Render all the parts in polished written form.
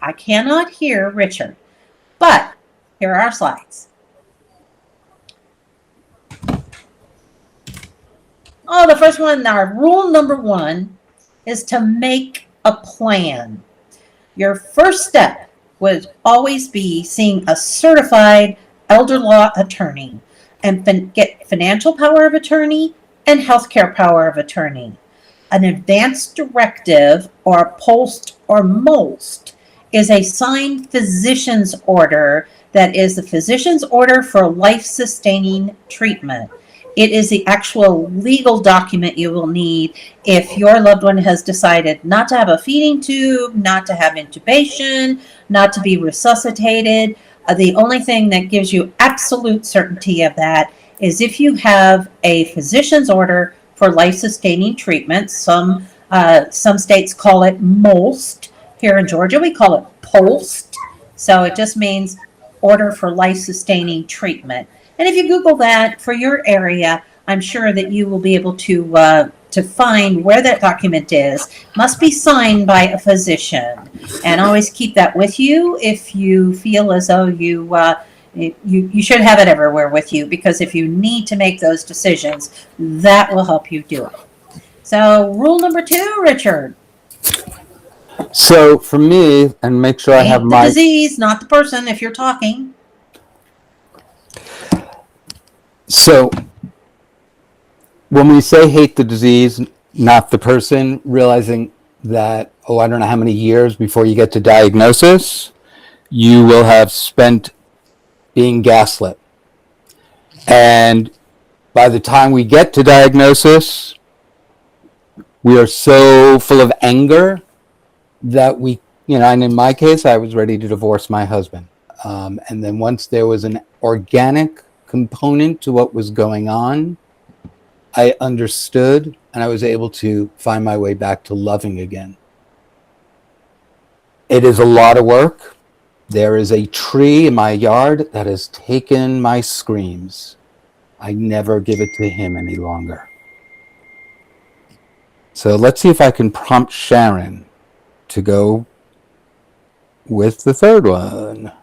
I cannot hear Richard, but here are our slides. Oh, the first one, our rule number 1 is to make a plan. Your first step would always be seeing a certified elder law attorney and get financial power of attorney and healthcare power of attorney. An advance directive, or POST or MOST, is a signed physician's order that is the physician's order for life-sustaining treatment. It is the actual legal document you will need if your loved one has decided not to have a feeding tube, not to have intubation, not to be resuscitated. The only thing that gives you absolute certainty of that is if you have a physician's order for life-sustaining treatment. Some states call it MOST. Here in Georgia, we call it POST. So it just means order for life-sustaining treatment. And if you Google that for your area, I'm sure that you will be able to find where that document is. Must be signed by a physician. And always keep that with you if you feel as though you should have it everywhere with you, because if you need to make those decisions, that will help you do it. So rule number 2, Richard. So for me, and make sure I have the disease, not the person, if you're talking. So when we say hate the disease, not the person, realizing that, I don't know how many years before you get to diagnosis, you will have spent being gaslit. And by the time we get to diagnosis, we are so full of anger that we, and in my case, I was ready to divorce my husband. And then once there was an organic component to what was going on, I understood and I was able to find my way back to loving again. It is a lot of work. There is a tree in my yard that has taken my screams. I never give it to him any longer. So let's see if I can prompt Sharon to go with the third one.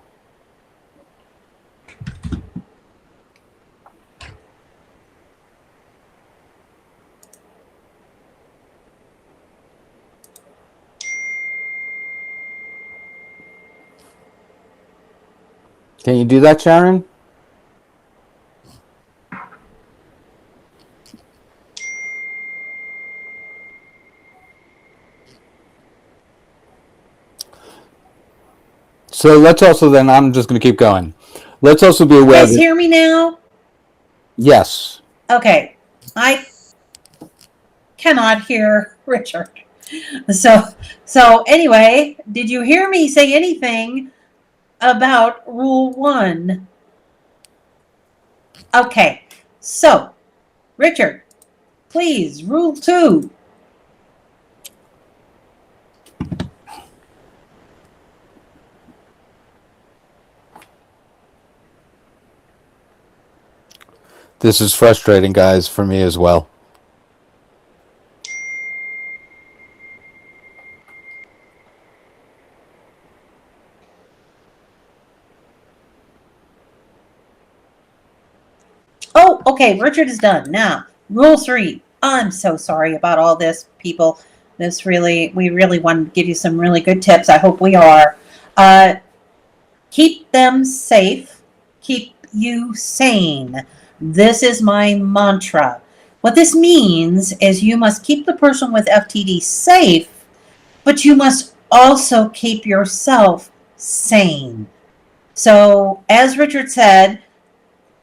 Can you do that, Sharon? So let's also then, I'm just going to keep going. Let's also be aware. You guys hear me now? Yes. Okay. I cannot hear Richard. So anyway, did you hear me say anything about rule 1? Okay. So, Richard, please, rule 2. This is frustrating, guys, for me as well. Oh, okay, Richard is done. Now, rule 3. I'm so sorry about all this, people. We really want to give you some really good tips. I hope we are. Keep them safe. Keep you sane. This is my mantra. What this means is you must keep the person with FTD safe, but you must also keep yourself sane. So, as Richard said,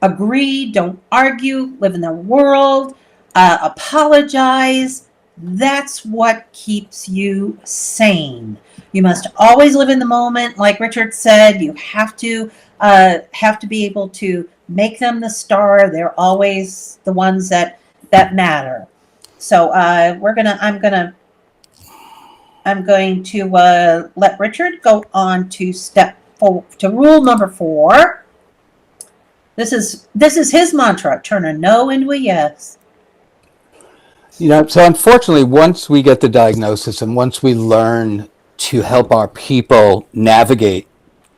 agree, don't argue, live in the world, apologize. That's what keeps you sane. You must always live in the moment. Like Richard said, you have to be able to make them the star. They're always the ones that matter. So I'm going to let Richard go on to to rule number 4. This is his mantra: turn a no into a yes. So unfortunately, once we get the diagnosis and once we learn to help our people navigate,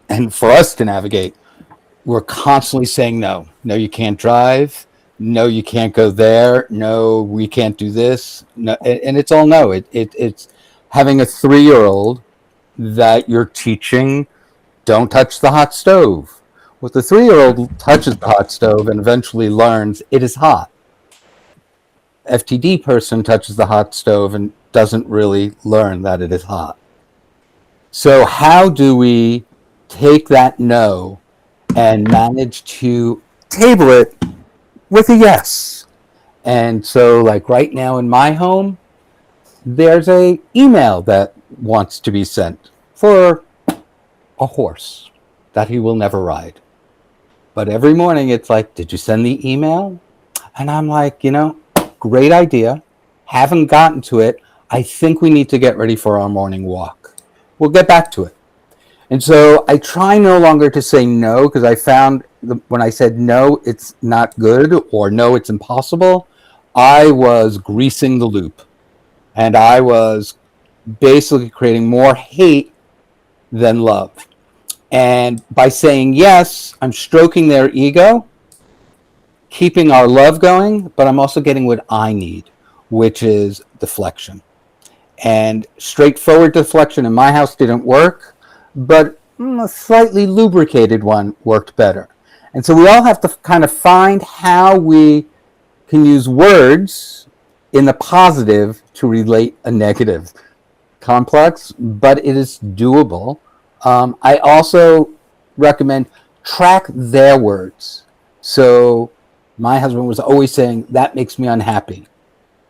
and for us to navigate, we're constantly saying no. No, you can't drive. No, you can't go there. No, we can't do this. No, and it's all no. It's having a 3-year-old that you're teaching, don't touch the hot stove. Well, the 3-year-old touches the hot stove and eventually learns it is hot. FTD person touches the hot stove and doesn't really learn that it is hot. So how do we take that no and manage to table it with a yes? And so, like right now in my home, there's a email that wants to be sent for a horse that he will never ride. But every morning it's like, did you send the email? And I'm like, great idea. Haven't gotten to it. I think we need to get ready for our morning walk. We'll get back to it. And so I try no longer to say no, because I found when I said no, it's not good, or no, it's impossible, I was greasing the loop. And I was basically creating more hate than love. And by saying yes, I'm stroking their ego, keeping our love going, but I'm also getting what I need, which is deflection. And straightforward deflection in my house didn't work, but a slightly lubricated one worked better. And so we all have to kind of find how we can use words in the positive to relate a negative. Complex, but it is doable. I also recommend track their words. So my husband was always saying, that makes me unhappy.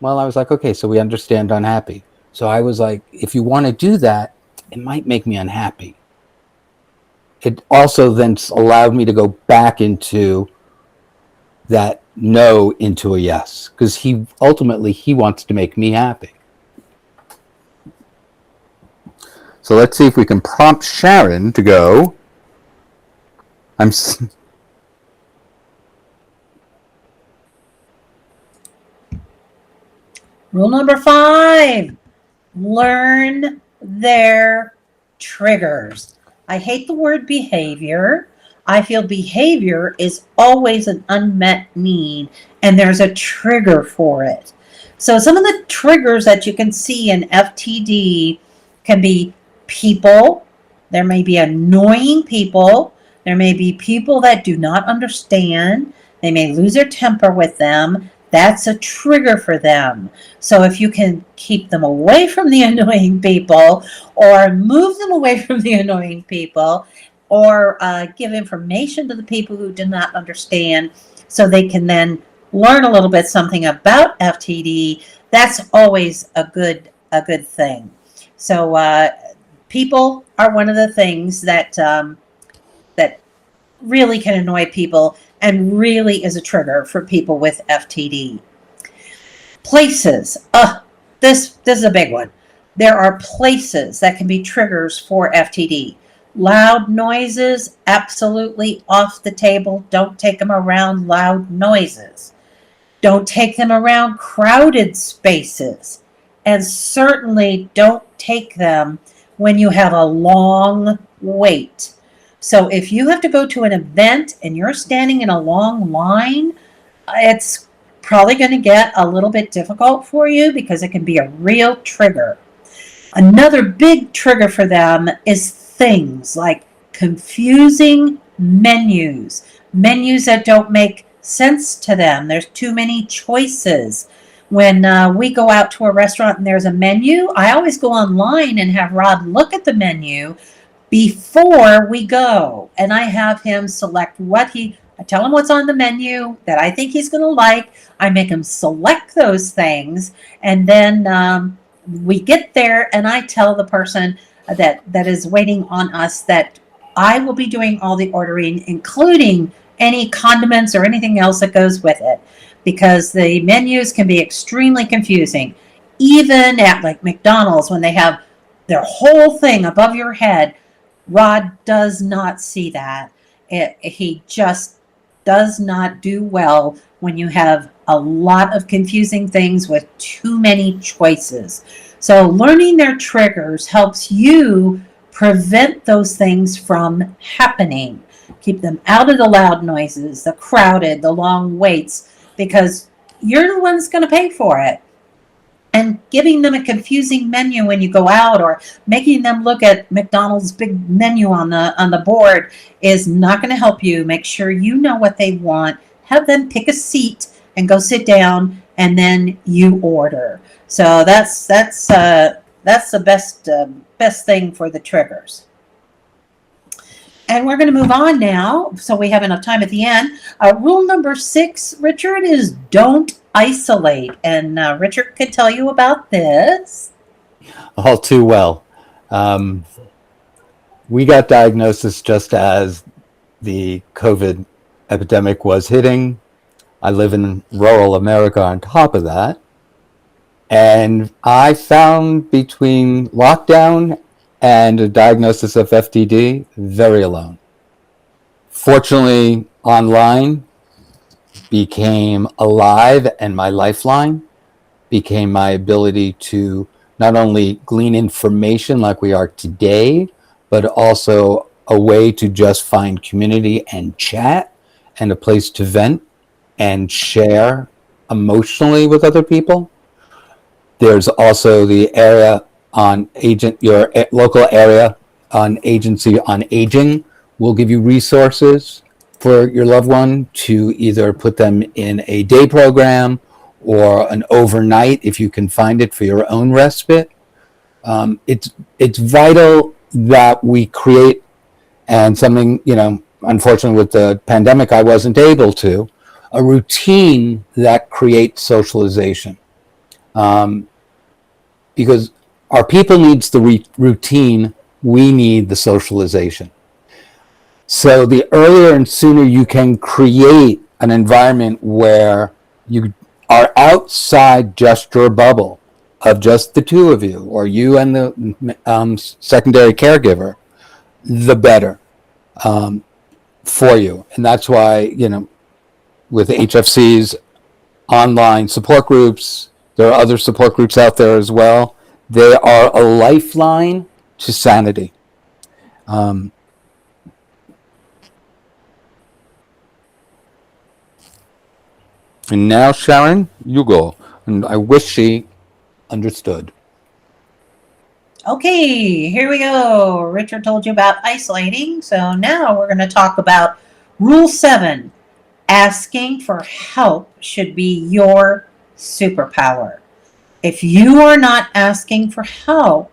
Well, I was like, okay, so we understand unhappy. So I was like, if you want to do that, it might make me unhappy. It also then allowed me to go back into that no into a yes, because he wants to make me happy. So let's see if we can prompt Sharon to go. Rule number 5, learn their triggers. I hate the word behavior. I feel behavior is always an unmet need, and there's a trigger for it. So some of the triggers that you can see in FTD can be people. There may be annoying people. There may be people that do not understand. They may lose their temper with them. That's a trigger for them. So if you can keep them away from the annoying people, or move them away from the annoying people, or give information to the people who do not understand so they can then learn a little bit something about FTD, that's always a good thing. So people are one of the things that that really can annoy people and really is a trigger for people with FTD. Places. This is a big one. There are places that can be triggers for FTD. Loud noises, absolutely off the table. Don't take them around loud noises. Don't take them around crowded spaces. And certainly don't take them when you have a long wait. So if you have to go to an event and you're standing in a long line, it's probably going to get a little bit difficult for you because it can be a real trigger. Another big trigger for them is things like confusing menus that don't make sense to them. There's too many choices. When we go out to a restaurant and there's a menu, I always go online and have Rod look at the menu before we go, and I have him select I tell him what's on the menu that I think he's going to like. I make him select those things, and then we get there, and I tell the person that is waiting on us that I will be doing all the ordering, including any condiments or anything else that goes with it, because the menus can be extremely confusing. Even at like McDonald's, when they have their whole thing above your head, Rod does not see that. He just does not do well when you have a lot of confusing things with too many choices. So learning their triggers helps you prevent those things from happening. Keep them out of the loud noises, the crowded, the long waits, because you're the one's going to pay for it. And giving them a confusing menu when you go out, or making them look at McDonald's big menu on the board, is not going to help you. Make sure you know what they want. Have them pick a seat and go sit down, and then you order. So that's the best thing for the triggers. And we're going to move on now, so we have enough time at the end. Rule number 6, Richard, is don't isolate. And Richard can tell you about this. All too well. We got diagnosis just as the COVID epidemic was hitting. I live in rural America on top of that. And I found between lockdown and a diagnosis of FTD, very alone. Fortunately, online became alive, and my lifeline became my ability to not only glean information like we are today, but also a way to just find community and chat, and a place to vent and share emotionally with other people. There's also the area on your local area on agency on aging will give you resources for your loved one to either put them in a day program or an overnight if you can find it for your own respite. It's vital that we create, and something, unfortunately with the pandemic I wasn't able to, a routine that creates socialization. Because our people needs the routine, we need the socialization. So the earlier and sooner you can create an environment where you are outside just your bubble of just the two of you, or you and the secondary caregiver, the better for you. And that's why, with HFC's online support groups, there are other support groups out there as well. They are a lifeline to sanity. And now, Sharon, you go. And I wish she understood. Okay, here we go. Richard told you about isolating. So now we're going to talk about Rule 7. Asking for help should be your superpower. If you are not asking for help,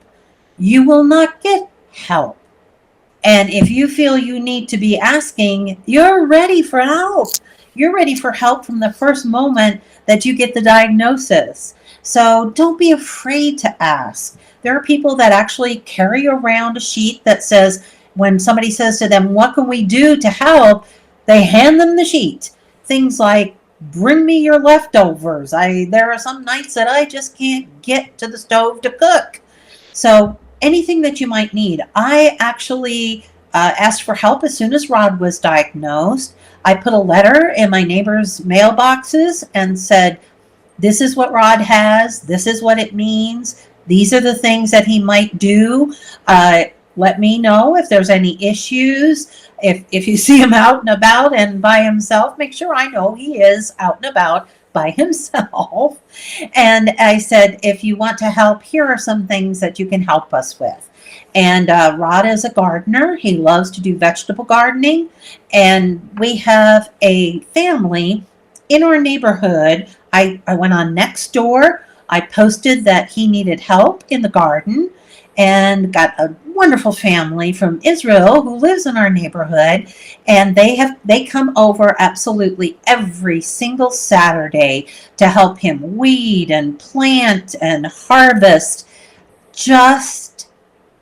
you will not get help. And if you feel you need to be asking, you're ready for help. You're ready for help from the first moment that you get the diagnosis. So don't be afraid to ask. There are people that actually carry around a sheet that says, when somebody says to them, what can we do to help? They hand them the sheet. Things like, bring me your leftovers. There are some nights that I just can't get to the stove to cook. So anything that you might need. I actually asked for help as soon as Rod was diagnosed. I put a letter in my neighbor's mailboxes and said, this is what Rod has. This is what it means. These are the things that he might do. Let me know if there's any issues. If you see him out and about and by himself, make sure I know he is out and about by himself. And I said, if you want to help, here are some things that you can help us with. And Rod is a gardener. He loves to do vegetable gardening. And we have a family in our neighborhood. I went on Nextdoor. I posted that he needed help in the garden, and got a wonderful family from Israel who lives in our neighborhood, and they come over absolutely every single Saturday to help him weed and plant and harvest. Just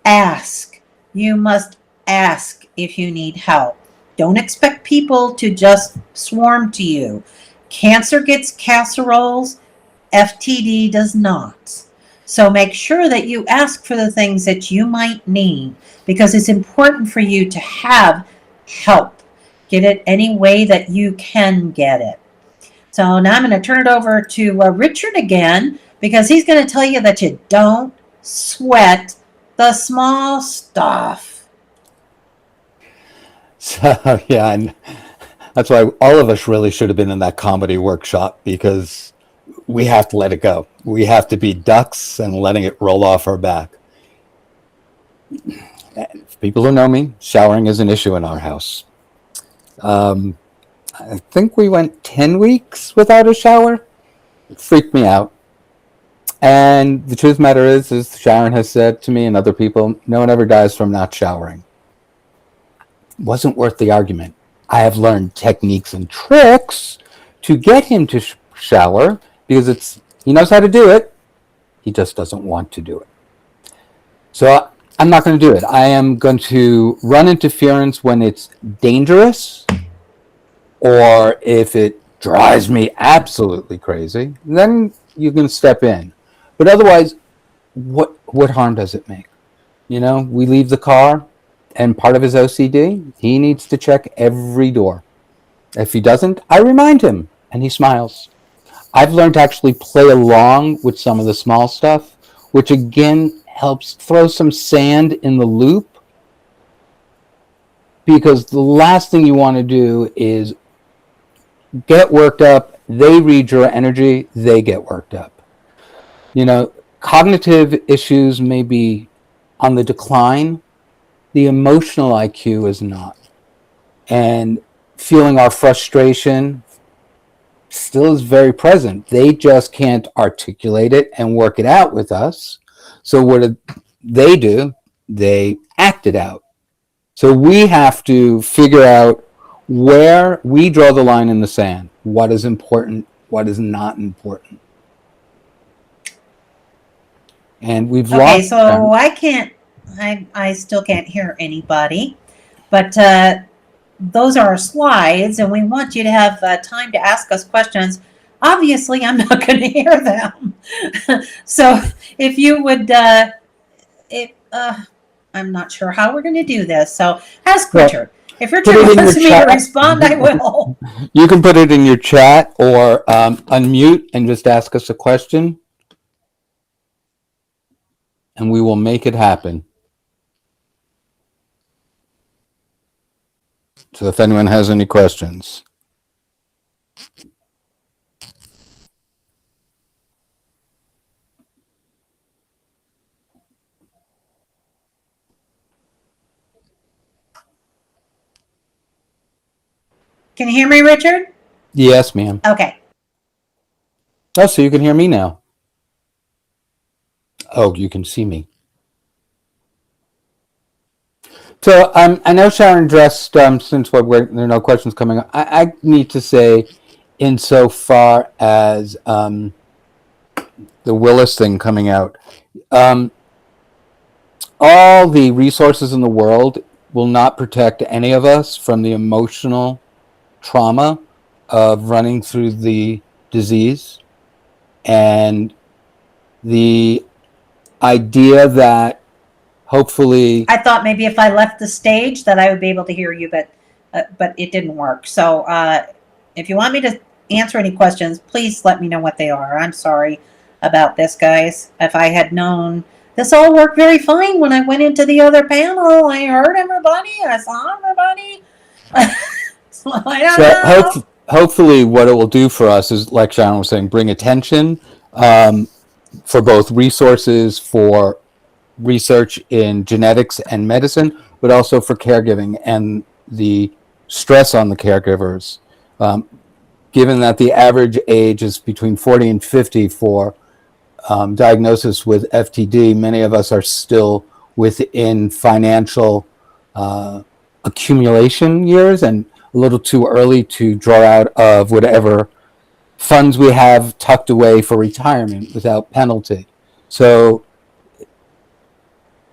ask. You must ask if you need help. Don't expect people to just swarm to you. Cancer gets casseroles, FTD does not. So make sure that you ask for the things that you might need, because it's important for you to have help. Get it any way that you can get it. So now I'm going to turn it over to Richard again, because he's going to tell you that you don't sweat the small stuff. So, yeah, and that's why all of us really should have been in that comedy workshop, because we have to let it go. We have to be ducks and letting it roll off our back. For people who know me, showering is an issue in our house. I think we went 10 weeks without a shower. It freaked me out. And the truth of the matter is Sharon has said to me and other people, no one ever dies from not showering. It wasn't worth the argument. I have learned techniques and tricks to get him to shower, because he knows how to do it. He just doesn't want to do it. So I'm not going to do it. I am going to run interference when it's dangerous, or if it drives me absolutely crazy, then you can step in. But otherwise, what harm does it make? We leave the car, and part of his OCD, he needs to check every door. If he doesn't, I remind him, and he smiles. I've learned to actually play along with some of the small stuff, which again helps throw some sand in the loop, because the last thing you want to do is get worked up. They read your energy, they get worked up. Cognitive issues may be on the decline. The emotional IQ is not. And feeling our frustration still is very present. They just can't articulate it and work it out with us. So what do? They act it out. So we have to figure out where we draw the line in the sand. What is important, what is not important. And we've lost. Okay, so I still can't hear anybody, but those are our slides, and we want you to have time to ask us questions. Obviously, I'm not going to hear them. So if you would, I'm not sure how we're going to do this. So ask Richard. If Richard wants me to respond, I will. You can put it in your chat, or unmute and just ask us a question, and we will make it happen. So if anyone has any questions. Can you hear me, Richard? Yes, ma'am. Okay. Oh, so you can hear me now. Oh, you can see me. So I know Sharon addressed, since there are no questions coming up, I need to say, insofar as the Willis thing coming out, all the resources in the world will not protect any of us from the emotional trauma of running through the disease, and the idea that hopefully, I thought maybe if I left the stage that I would be able to hear you, but it didn't work. So if you want me to answer any questions, please let me know what they are. I'm sorry about this, guys. If I had known, this all worked very fine when I went into the other panel. I heard everybody. I saw everybody. So I don't know. Hopefully what it will do for us is, like Sharon was saying, bring attention for both resources for research in genetics and medicine, but also for caregiving and the stress on the caregivers. Given that the average age is between 40 and 50 for diagnosis with FTD, many of us are still within financial accumulation years, and a little too early to draw out of whatever funds we have tucked away for retirement without penalty. So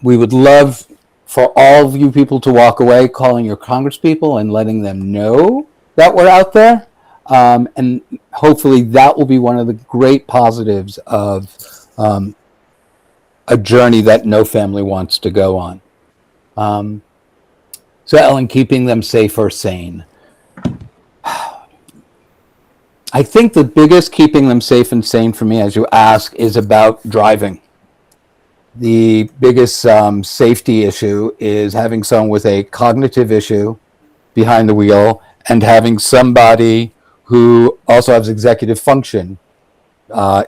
we would love for all of you people to walk away calling your congresspeople and letting them know that we're out there. And hopefully that will be one of the great positives of a journey that no family wants to go on. So Ellen, keeping them safe or sane. I think the biggest keeping them safe and sane for me, as you ask, is about driving. The biggest safety issue is having someone with a cognitive issue behind the wheel and having somebody who also has executive function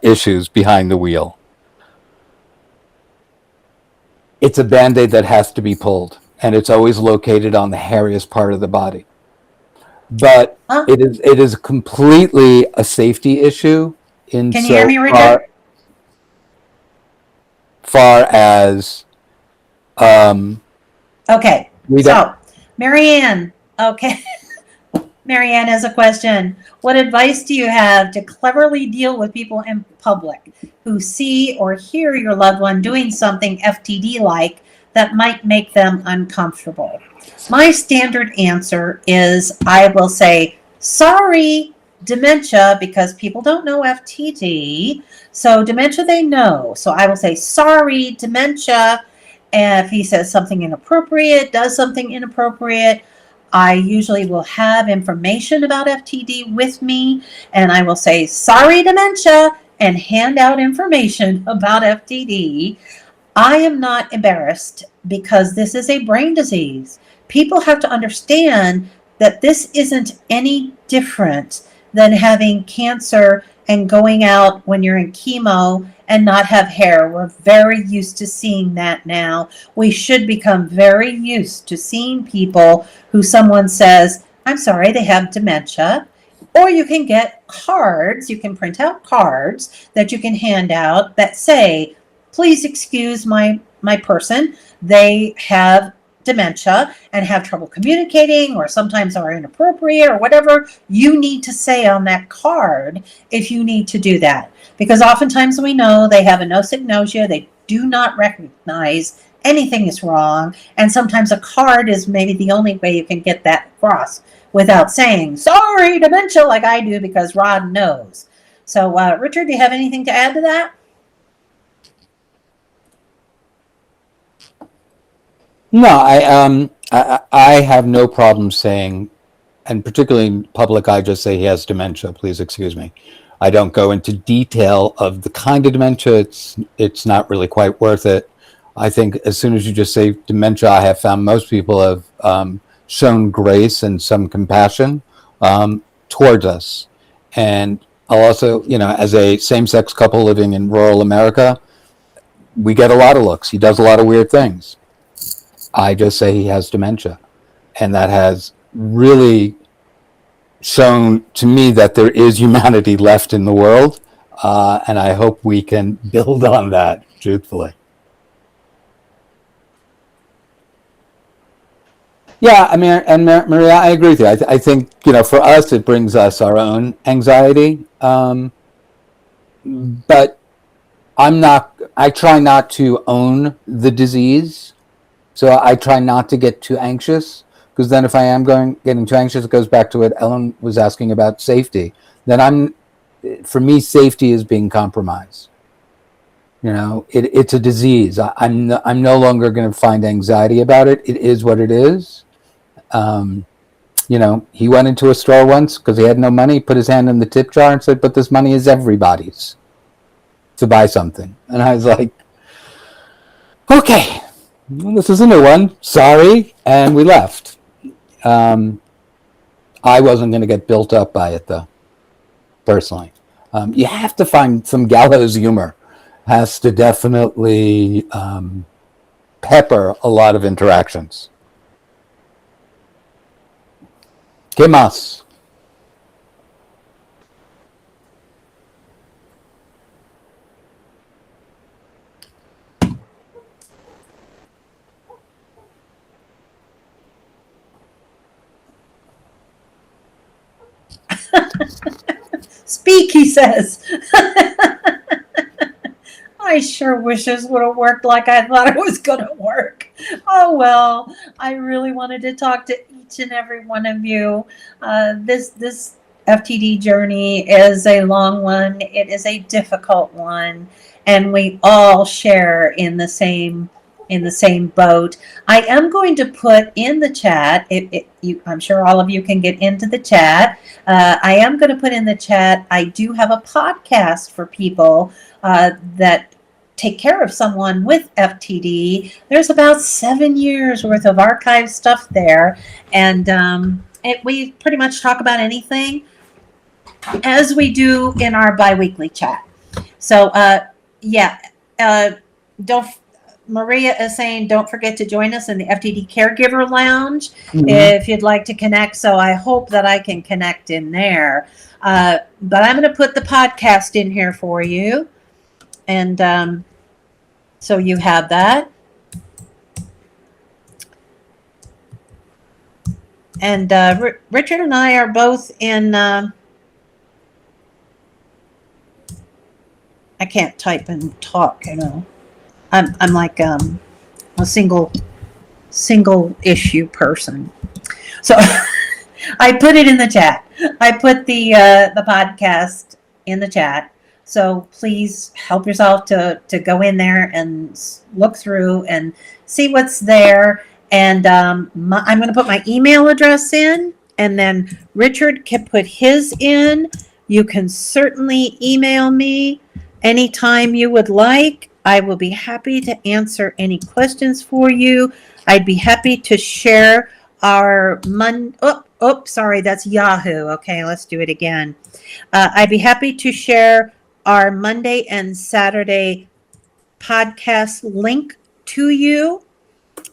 issues behind the wheel. It's a Band-Aid that has to be pulled, and it's always located on the hairiest part of the body. But Huh? it is completely a safety issue in Can you hear so me, Richard? far as Okay. we don't. So, Marianne. Okay. Marianne has a question. What advice do you have to cleverly deal with people in public who see or hear your loved one doing something FTD-like that might make them uncomfortable? My standard answer is I will say, sorry, dementia, because people don't know FTD. So dementia they know. So I will say, sorry, dementia. And if he says something inappropriate, does something inappropriate, I usually will have information about FTD with me, and I will say, sorry, dementia, and hand out information about FTD. I am not embarrassed because this is a brain disease. People have to understand that this isn't any different than having cancer and going out when you're in chemo and not have hair. We're very used to seeing that now. We should become very used to seeing people who someone says, I'm sorry, they have dementia. Or you can get cards, you can print out cards that you can hand out that say, please excuse my person. They have dementia and have trouble communicating, or sometimes are inappropriate, or whatever you need to say on that card if you need to do that. Because oftentimes we know they have anosognosia, they do not recognize anything is wrong, and sometimes a card is maybe the only way you can get that across without saying, sorry, dementia, like I do, because Rod knows. So, Richard, do you have anything to add to that? No, I have no problem saying, and particularly in public, I just say he has dementia. Please excuse me. I don't go into detail of the kind of dementia. It's not really quite worth it. I think as soon as you just say dementia, I have found most people have shown grace and some compassion towards us. And I'll also, as a same-sex couple living in rural America, we get a lot of looks. He does a lot of weird things. I just say he has dementia. And that has really shown to me that there is humanity left in the world. And I hope we can build on that, truthfully. Yeah, I mean, and Maria, I agree with you. I think, for us, it brings us our own anxiety. But I try not to own the disease. So I try not to get too anxious, because then if I am getting too anxious, it goes back to what Ellen was asking about safety. Then for me, safety is being compromised. It's a disease. I'm no longer going to find anxiety about it. It is what it is. He went into a store once because he had no money, put his hand in the tip jar and said, but this money is everybody's to buy something. And I was like, okay. Well, this is a new one. Sorry. And we left. I wasn't going to get built up by it, though, personally. You have to find some gallows humor. Has to definitely pepper a lot of interactions. ¿Qué más? Speak, he says. I sure wish this would have worked like I thought it was going to work. Oh, well, I really wanted to talk to each and every one of you. This FTD journey is a long one. It is a difficult one, and we all share in the same boat. I am going to put in the chat. I'm sure all of you can get into the chat. I am going to put in the chat. I do have a podcast for people that take care of someone with FTD, there's about 7 years worth of archive stuff there. And we pretty much talk about anything as we do in our biweekly chat. So, yeah, don't. Maria is saying, don't forget to join us in the FTD Caregiver Lounge if you'd like to connect. So I hope that I can connect in there. But I'm going to put the podcast in here for you. And so you have that. And Richard and I are both in... I can't type and talk, you know. I'm like a single issue person. So I put it in the chat. I put the podcast in the chat. So please help yourself to go in there and look through and see what's there. And I'm going to put my email address in, and then Richard can put his in. You can certainly email me anytime you would like. I will be happy to answer any questions for you. I'd be happy to share our sorry, that's Yahoo. Okay, let's do it again. I'd be happy to share our Monday and Saturday podcast link to you,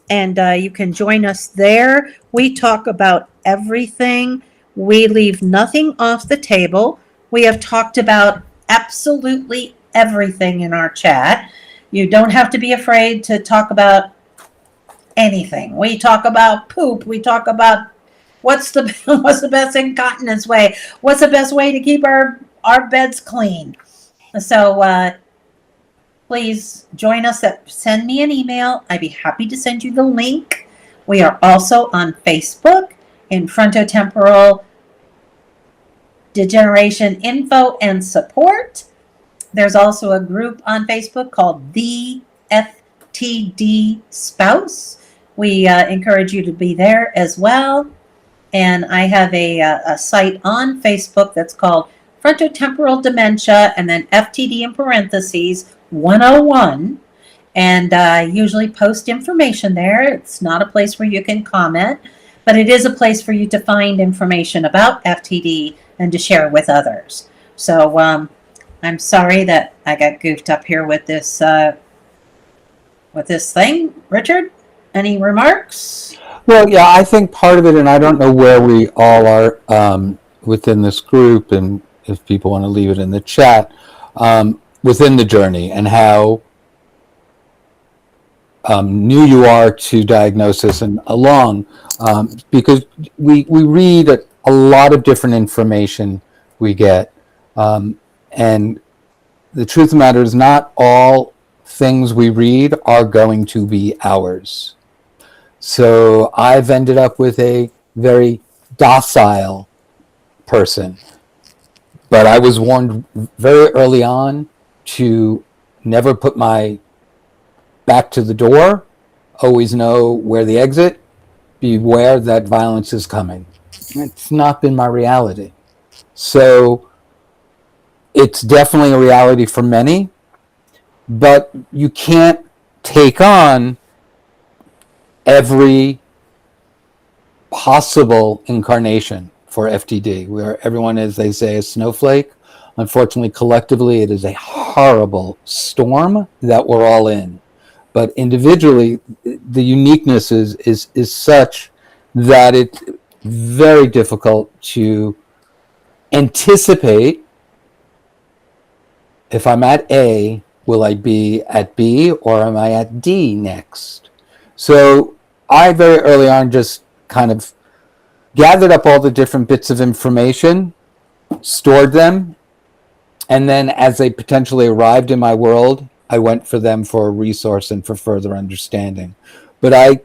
and you can join us there. We talk about everything. We leave nothing off the table. We have talked about absolutely everything in our chat. You don't have to be afraid to talk about anything. We talk about poop. We talk about what's the best incontinence way. What's the best way to keep our beds clean. So please join us. Send me an email. I'd be happy to send you the link. We are also on Facebook in Frontotemporal Degeneration Info and Support. There's also a group on Facebook called The FTD Spouse. We encourage you to be there as well. And I have a site on Facebook that's called Frontotemporal Dementia, and then FTD in parentheses 101. And I usually post information there. It's not a place where you can comment, but it is a place for you to find information about FTD and to share with others. So I'm sorry that I got goofed up here with this thing. Richard, any remarks? Well, yeah, I think part of it, and I don't know where we all are within this group, and if people want to leave it in the chat, within the journey and how new you are to diagnosis and along, because we read a lot of different information we get. And the truth of the matter is not all things we read are going to be ours. So I've ended up with a very docile person, but I was warned very early on to never put my back to the door, always know where the exit, beware that violence is coming. It's not been my reality. So it's definitely a reality for many, but you can't take on every possible incarnation for FTD, where everyone is, they say, a snowflake. Unfortunately, collectively, it is a horrible storm that we're all in. But individually, the uniqueness is such that it's very difficult to anticipate, if I'm at A, will I be at B or am I at D next? So I very early on just kind of gathered up all the different bits of information, stored them, and then as they potentially arrived in my world, I went for them for a resource and for further understanding. But I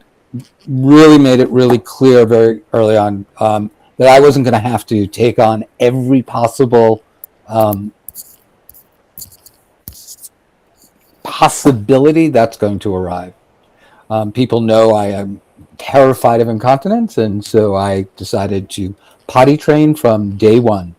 really made it really clear very early on that I wasn't going to have to take on every possible possibility that's going to arrive. People know I am terrified of incontinence, and so I decided to potty train from day one.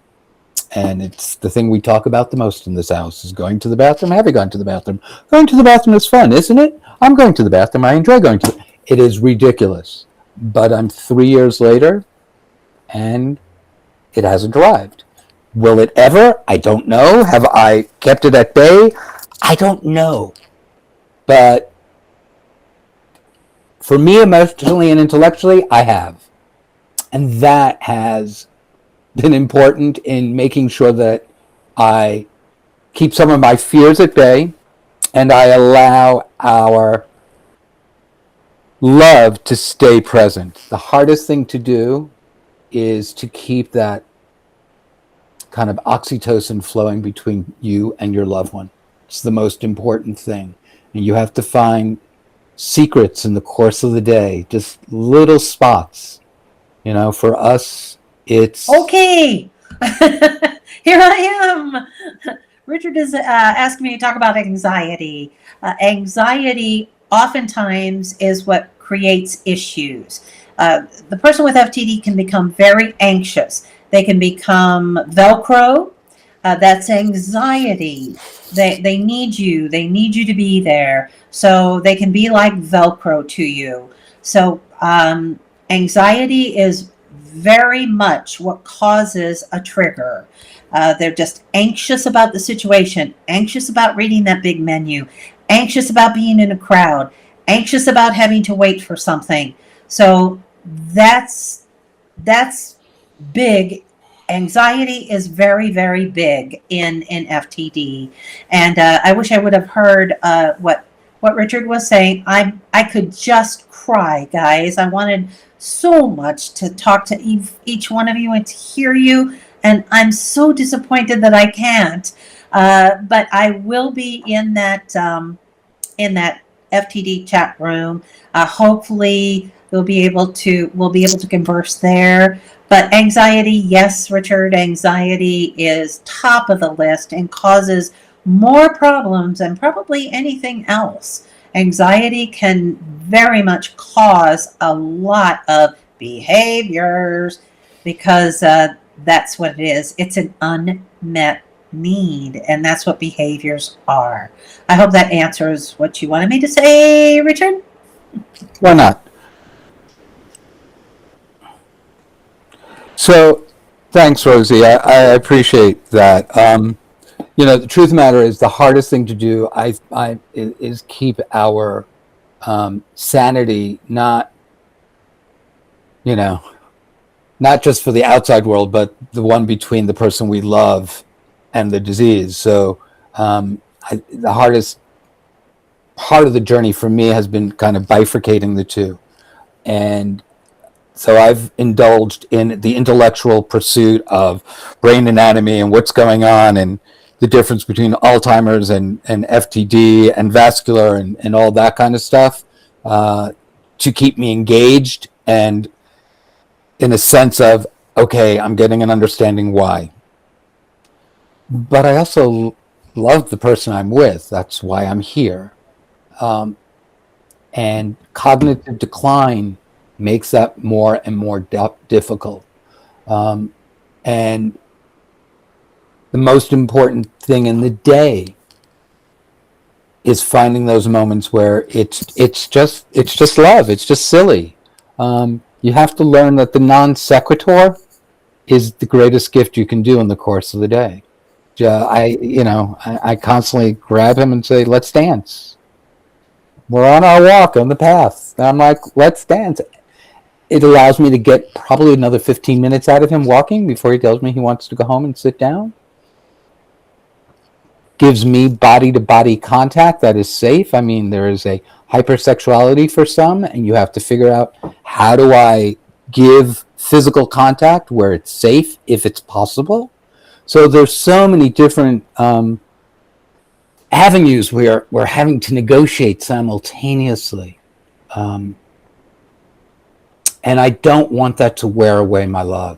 And it's the thing we talk about the most in this house is going to the bathroom. Have you gone to the bathroom? Going to the bathroom is fun, isn't it? I'm going to the bathroom. I enjoy going to it is ridiculous. But I'm 3 years later and it hasn't arrived. Will it ever? I don't know. Have I kept it at bay? I don't know. But for me, emotionally and intellectually, I have. And that has been important in making sure that I keep some of my fears at bay and I allow our love to stay present. The hardest thing to do is to keep that kind of oxytocin flowing between you and your loved one. It's the most important thing. And you have to find secrets in the course of the day, just little spots. You know, for us, it's... Okay, here I am. Richard is asking me to talk about anxiety. Anxiety oftentimes is what creates issues. The person with FTD can become very anxious. They can become Velcro. That's anxiety. They need you. They need you to be there. So they can be like Velcro to you. So anxiety is very much what causes a trigger. They're just anxious about the situation, anxious about reading that big menu, anxious about being in a crowd, anxious about having to wait for something. So that's big. Anxiety is very, very big in FTD. And I wish I would have heard what Richard was saying. I could just cry, guys. I wanted so much to talk to each one of you and to hear you. And I'm so disappointed that I can't. But I will be in that FTD chat room. Hopefully we'll be able to converse there. But anxiety, yes, Richard, anxiety is top of the list and causes more problems than probably anything else. Anxiety can very much cause a lot of behaviors because that's what it is. It's an unmet need, and that's what behaviors are. I hope that answers what you wanted me to say, Richard. Why not? So, thanks, Rosie. I appreciate that. You know, the truth of the matter is the hardest thing to do is keep our sanity, not just for the outside world, but the one between the person we love and the disease. So the hardest part of the journey for me has been kind of bifurcating the two. And so I've indulged in the intellectual pursuit of brain anatomy and what's going on and the difference between Alzheimer's and FTD and vascular and all that kind of stuff to keep me engaged and in a sense of, okay, I'm getting an understanding why. But I also love the person I'm with. That's why I'm here. And cognitive decline makes that more and more difficult. And the most important thing in the day is finding those moments where it's just love. It's just silly. You have to learn that the non sequitur is the greatest gift you can do in the course of the day. I constantly grab him and say, let's dance. We're on our walk on the path. And I'm like, let's dance. It allows me to get probably another 15 minutes out of him walking before he tells me he wants to go home and sit down. Gives me body-to-body contact that is safe. I mean, there is a hypersexuality for some, and you have to figure out how do I give physical contact where it's safe, if it's possible. So there's so many different avenues where we're having to negotiate simultaneously. And I don't want that to wear away my love.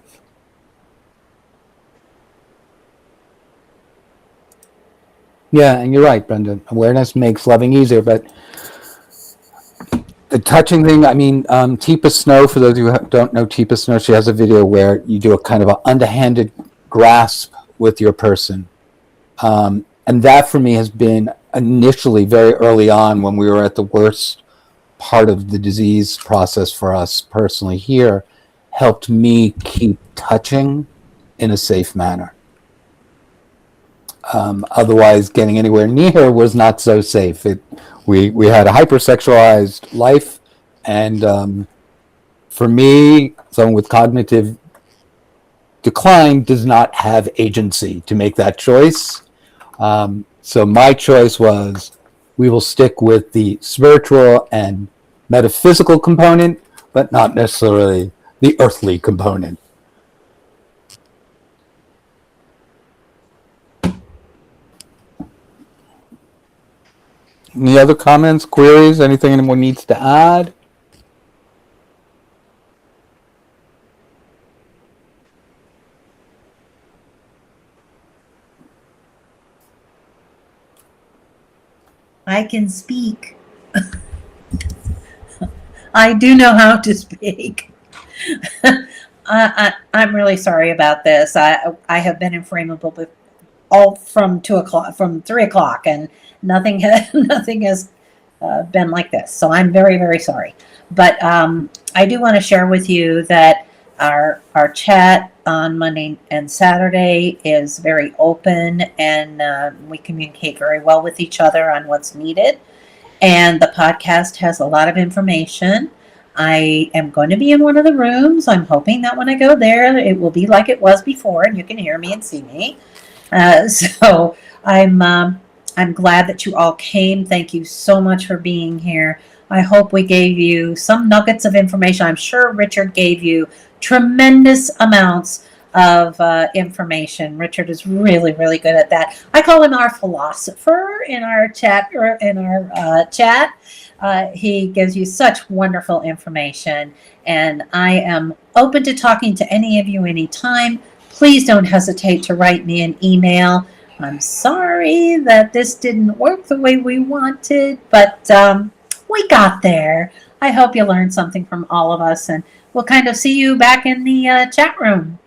Yeah, and you're right, Brenda. Awareness makes loving easier, but the touching thing, I mean, Teepa Snow, for those of you who don't know Teepa Snow, she has a video where you do a kind of an underhanded grasp with your person. And that for me has been initially very early on when we were at the worst part of the disease process for us personally here, helped me keep touching in a safe manner. Otherwise, getting anywhere near was not so safe. We had a hypersexualized life, and for me, someone with cognitive decline does not have agency to make that choice. So my choice was, we will stick with the spiritual and metaphysical component, but not necessarily the earthly component. Any other comments, queries, anything anyone needs to add? I can speak. I do know how to speak. I'm really sorry about this. I have been inflammable all from 2 o'clock, from 3 o'clock, and nothing has been like this. So I'm very, very sorry. But I do want to share with you that our chat on Monday and Saturday is very open, and we communicate very well with each other on what's needed. And the podcast has a lot of information. I am going to be in one of the rooms. I'm hoping that when I go there, it will be like it was before, and you can hear me and see me. So I'm glad that you all came. Thank you so much for being here. I hope we gave you some nuggets of information. I'm sure Richard gave you tremendous amounts of information. Richard is really, really good at that. I call him our philosopher in our chat. He gives you such wonderful information, and I am open to talking to any of you anytime. Please don't hesitate to write me an email. I'm sorry that this didn't work the way we wanted, but we got there. I hope you learned something from all of us, and we'll kind of see you back in the chat room.